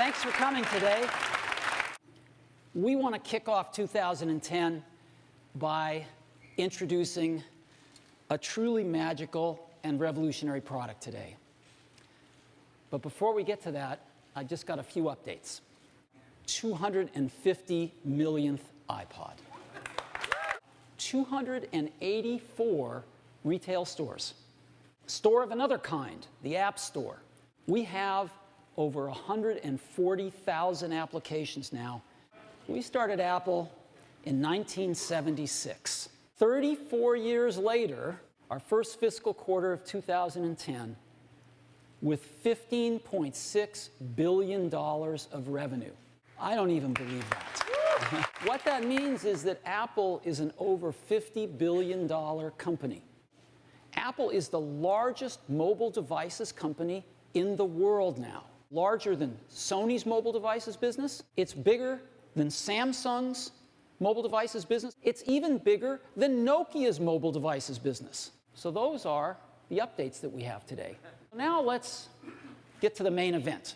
Thanks for coming today. We want to kick off 2010 by introducing a truly magical and revolutionary product today. But before we get to that, I just got a few updates. 250 millionth iPod. 284 retail stores. Store of another kind, the App Store. We have over 140,000 applications now. We started Apple in 1976. 34 years later, our first fiscal quarter of 2010, with $15.6 billion of revenue. I don't even believe that. What that means is that Apple is an over $50 billion company. Apple is the largest mobile devices company in the world now. Larger than Sony's mobile devices business. It's bigger than Samsung's mobile devices business. It's even bigger than Nokia's mobile devices business. So those are the updates that we have today. Now let's get to the main event.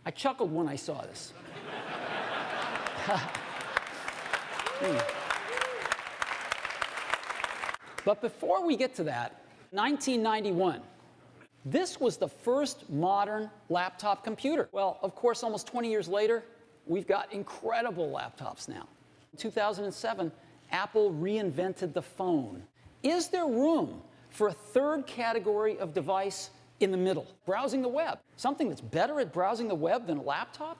I chuckled when I saw this. But before we get to that, 1991. This was the first modern laptop computer. Well, of course, almost 20 years later, we've got incredible laptops now. In 2007, Apple reinvented the phone. Is there room for a third category of device in the middle? Browsing the web. Something that's better at browsing the web than a laptop?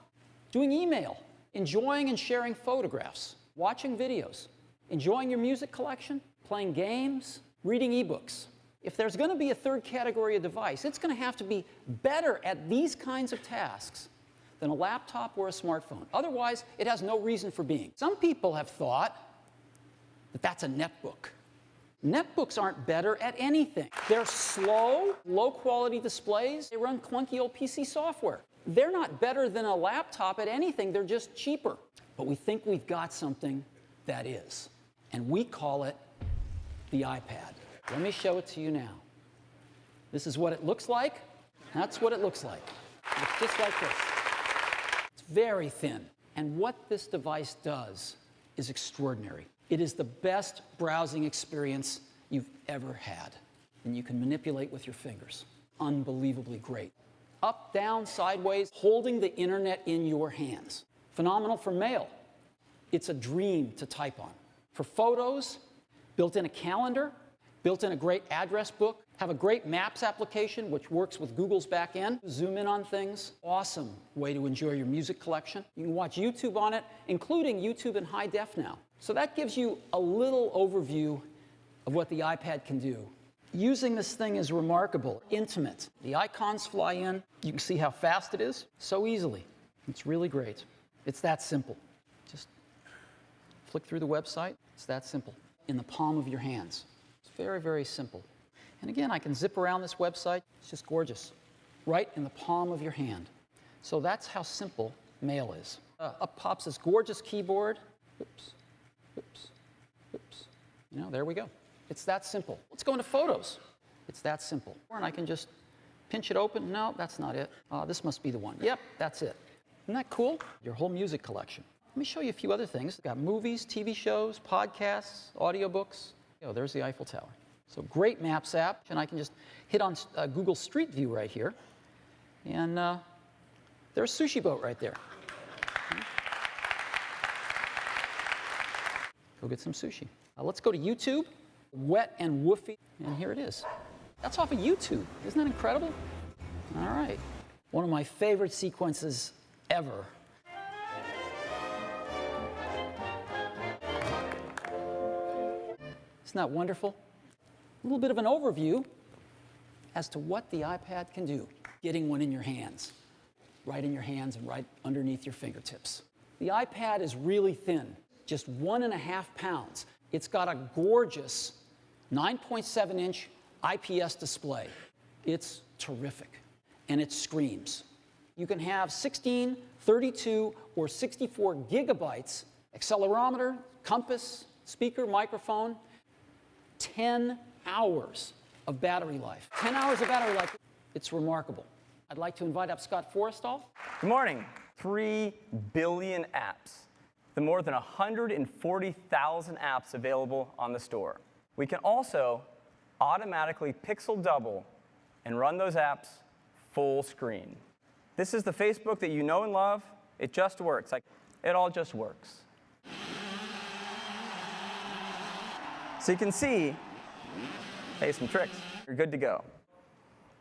Doing email. Enjoying and sharing photographs. Watching videos. Enjoying your music collection. Playing games. Reading ebooks. If there's going to be a third category of device, it's going to have to be better at these kinds of tasks than a laptop or a smartphone. Otherwise, it has no reason for being. Some people have thought that that's a netbook. Netbooks aren't better at anything. They're slow, low-quality displays. They run clunky old PC software. They're not better than a laptop at anything. They're just cheaper. But we think we've got something that is. And we call it the iPad. Let me show it to you now. This is what it looks like. That's what it looks like. It's just like this. It's very thin. And what this device does is extraordinary. It is the best browsing experience you've ever had. And you can manipulate with your fingers. Unbelievably great. Up, down, sideways, holding the internet in your hands. Phenomenal for mail. It's a dream to type on. For photos, built in a calendar, built in a great address book, have a great Maps application which works with Google's back end, zoom in on things. Awesome way to enjoy your music collection. You can watch YouTube on it, including YouTube in high def now. So that gives you a little overview of what the iPad can do. Using this thing is remarkable, intimate. The icons fly in. You can see how fast it is so easily. It's really great. It's that simple. Just flick through the website. It's that simple. In the palm of your hands. Very, very simple. And again, I can zip around this website. It's just gorgeous. Right in the palm of your hand. So that's how simple mail is. Up pops this gorgeous keyboard. Oops, oops, oops. You know, there we go. It's that simple. Let's go into photos. It's that simple. And I can just pinch it open. No, that's not it. This must be the one. Yep, that's it. Isn't that cool? Your whole music collection. Let me show you a few other things. We've got movies, TV shows, podcasts, audiobooks. Oh, there's the Eiffel Tower. So great Maps app, and I can just hit on Google Street View right here. And there's a sushi boat right there. Go get some sushi. Let's go to YouTube, Wet and Woofy, and here it is. That's off of YouTube. Isn't that incredible? All right. One of my favorite sequences ever. Isn't that wonderful? A little bit of an overview as to what the iPad can do. Getting one in your hands, right in your hands and right underneath your fingertips. The iPad is really thin, just 1.5 pounds. It's got a gorgeous 9.7-inch IPS display. It's terrific, and it screams. You can have 16, 32, or 64 gigabytes accelerometer, compass, speaker, microphone. 10 hours of battery life. 10 hours of battery life. It's remarkable. I'd like to invite up Scott Forstall. Good morning. 3 billion apps. The more than 140,000 apps available on the store. We can also automatically pixel double and run those apps full screen. This is the Facebook that you know and love. It just works. It all just works. So you can see, hey, some tricks. You're good to go.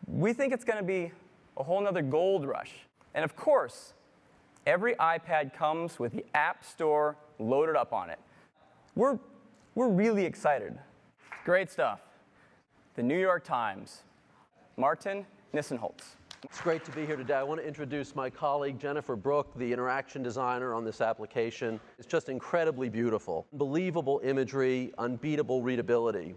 We think it's going to be a whole nother gold rush. And of course, every iPad comes with the App Store loaded up on it. We're really excited. Great stuff. The New York Times. Martin Nissenholtz. It's great to be here today. I want to introduce my colleague Jennifer Brook, the interaction designer on this application. It's just incredibly beautiful. Unbelievable imagery, unbeatable readability.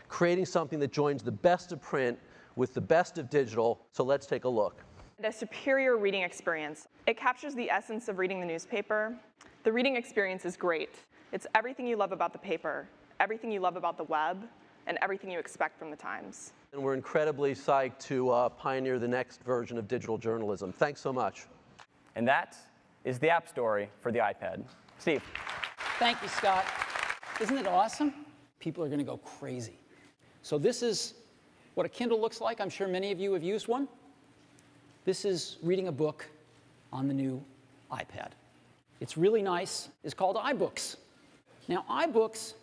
Creating something that joins the best of print with the best of digital. So let's take a look. A superior reading experience. It captures the essence of reading the newspaper. The reading experience is great. It's everything you love about the paper, everything you love about the web, and everything you expect from the Times. And we're incredibly psyched to pioneer the next version of digital journalism. Thanks so much. And that is the App Story for the iPad. Steve. Thank you, Scott. Isn't it awesome? People are going to go crazy. So this is what a Kindle looks like. I'm sure many of you have used one. This is reading a book on the new iPad. It's really nice. It's called iBooks. Now, iBooks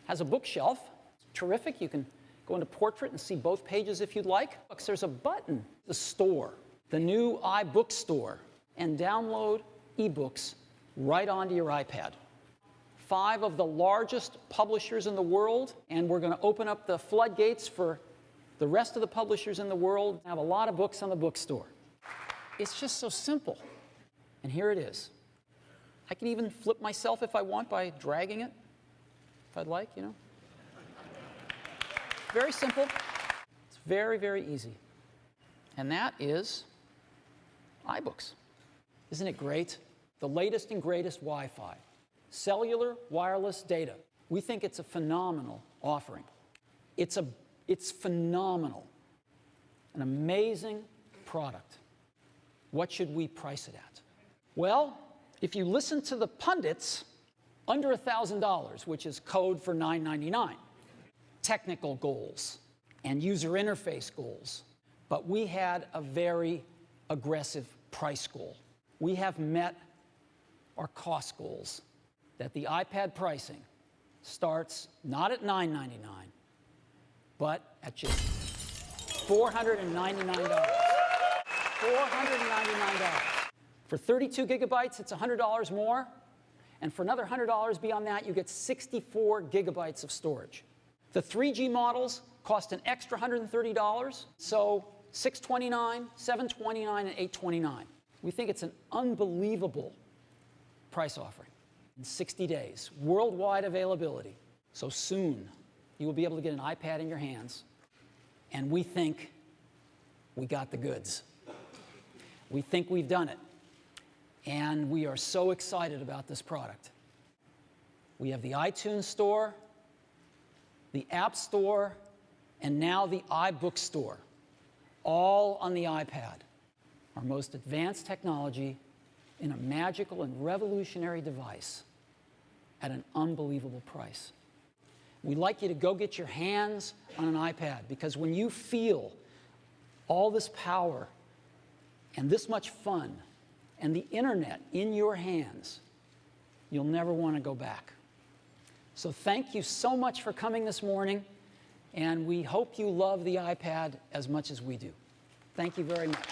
has a bookshelf. It's terrific. You can go into Portrait and see both pages if you'd like. There's a button, the store, the new iBook store, and download ebooks right onto your iPad. 5 of the largest publishers in the world, and we're going to open up the floodgates for the rest of the publishers in the world. Have a lot of books on the bookstore. It's just so simple. And here it is. I can even flip myself if I want by dragging it, if I'd like, you know. Very simple. It's very, very easy. And that is iBooks. Isn't it great? The latest and greatest Wi-Fi. Cellular, wireless data. We think it's a phenomenal offering. It's phenomenal. An amazing product. What should we price it at? Well, if you listen to the pundits, under $1,000, which is code for $999. Technical goals and user interface goals. But we had a very aggressive price goal. We have met our cost goals that the iPad pricing starts not at $999, but at just $499. $499. For 32 gigabytes, it's $100 more. And for another $100 beyond that, you get 64 gigabytes of storage. The 3G models cost an extra $130, so $629, $729, and $829. We think it's an unbelievable price offering. In 60 days, worldwide availability. So soon, you will be able to get an iPad in your hands, and we think we got the goods. We think we've done it, and we are so excited about this product. We have the iTunes Store, the App Store, and now the iBook Store, all on the iPad. Our most advanced technology in a magical and revolutionary device at an unbelievable price. We'd like you to go get your hands on an iPad, because when you feel all this power and this much fun and the internet in your hands, you'll never want to go back. So thank you so much for coming this morning, and we hope you love the iPad as much as we do. Thank you very much.